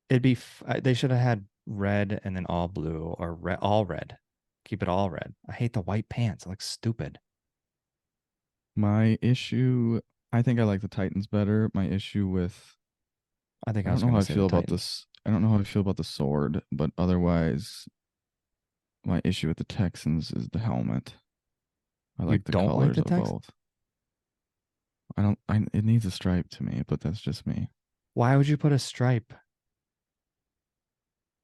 They should have had red and then all blue or red, all red. Keep it all red. I hate the white pants. It looks stupid. My issue, I think I like the Titans better. My issue with, I think I I don't was know going how to I say the feel about Titans. this. I don't know how I feel about the sword, but otherwise, my issue with the Texans is the helmet. I You like the don't like colors the of Texans? both. I don't, it needs a stripe to me, but that's just me. Why would you put a stripe?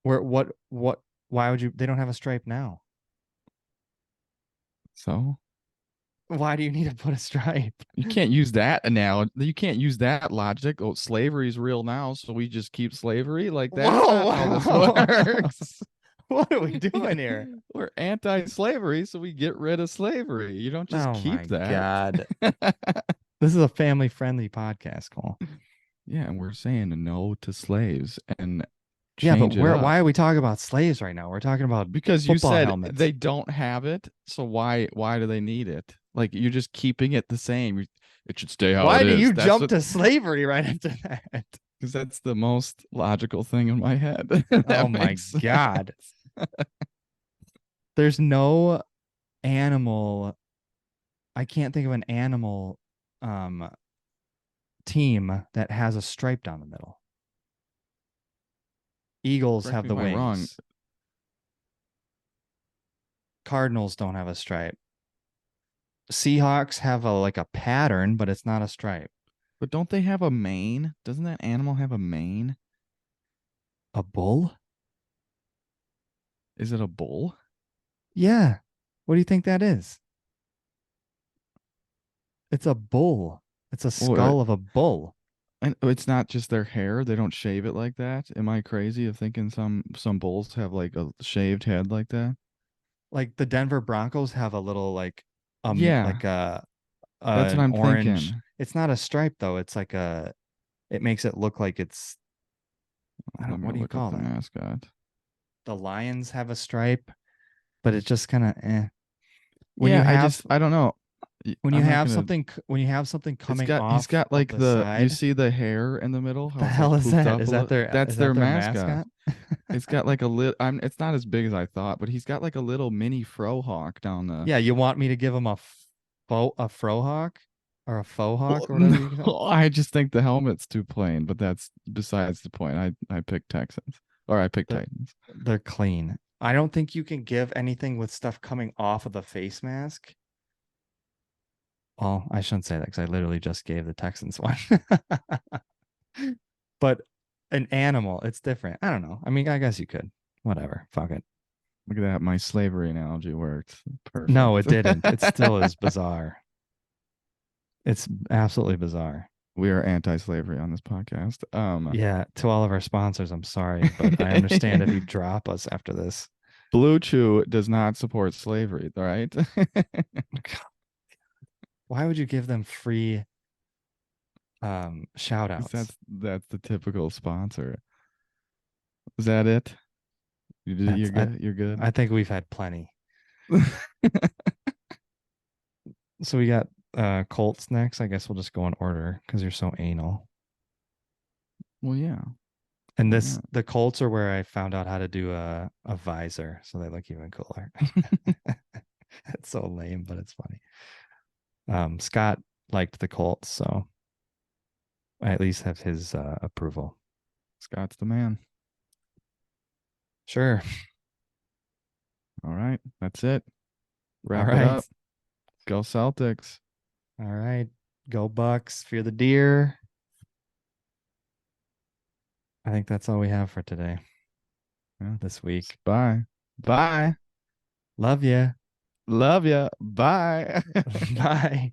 Where why would you they don't have a stripe now? So Why do you need to put a stripe? you can't use that analogy. You can't use that logic. Oh, slavery is real now, so we just keep slavery. Like that's not how this Whoa. works. What are we doing here? We're anti-slavery, so we get rid of slavery. You don't just Oh keep my that. God. This is a family friendly podcast, Cole. Yeah, and we're saying no to slaves and Yeah, but change it up why are we talking about slaves right now? We're talking about because you football said helmets. they don't have it, so why do they need it? Like you're just keeping it the same. It should stay how it Why do is. you That's jump what to slavery right after that? because that's the most logical thing in my head. Oh That my makes God. There's no animal. I can't think of an animal um team that has a stripe down the middle. Eagles correct have me the if I'm wrong, wings. Cardinals don't have a stripe. Seahawks have a like a pattern, but it's not a stripe. but don't they have a mane? Doesn't that animal have a mane? A bull? Is it a bull? Yeah. What do you think that is? It's a bull. It's a Or skull of a bull. and it's not just their hair. They don't shave it like that. Am I crazy of thinking some bulls have like a shaved head like that? Like the Denver Broncos have a little Yeah, like a that's what an I'm orange. thinking. It's not a stripe though. It's like a it makes it look like it's I Let don't me what do you look up call the that? mascot. The Lions have a stripe, but it's just kind of eh. When you Yeah, have I don't know. I'm not gonna. when you have something It's coming got he's off got of like the the you side, see the hair in the middle, what the how it's like hell is poofed that? up a little. That's Is that their their mascot. mascot? It's got like a little. I'm. It's not as big as I thought, but he's got like a little mini frohawk down the. Yeah, you want me to give him a frohawk or a faux hawk Well, or whatever you call. no, I just think the helmet's too plain, but that's besides the point. I picked Texans or I picked They're Titans. they're clean. I don't think you can give anything with stuff coming off of the face mask. Well, I shouldn't say that because I literally just gave the Texans one. But an animal, it's different. I don't know. I mean, I guess you could. Whatever. Fuck it. Look at that. My slavery analogy worked. No, Perfect. it didn't. It still is bizarre. It's absolutely bizarre. We are anti-slavery on this podcast. Yeah, to all of our sponsors, I'm sorry, but I understand if you drop us after this. Blue Chew does not support slavery, all right? Why would you give them free shout 'Cause outs? that's the typical sponsor. Is that it? That's You're good. You're good. I think we've had plenty. So we got Colts next. I guess we'll just go in order because you're so anal. Well, yeah. And Why this not? the Colts are where I found out how to do a visor, so they look even cooler. It's so lame, but it's funny. Scott liked the Colts, so I at least have his approval. Scott's the man. Sure. All right. That's it. All Wrap it right. up. Go Celtics. All right. Go Bucks. Fear the deer. I think that's all we have for today, Yeah. this week. Bye. Bye. Love you. Love ya. Bye. Bye.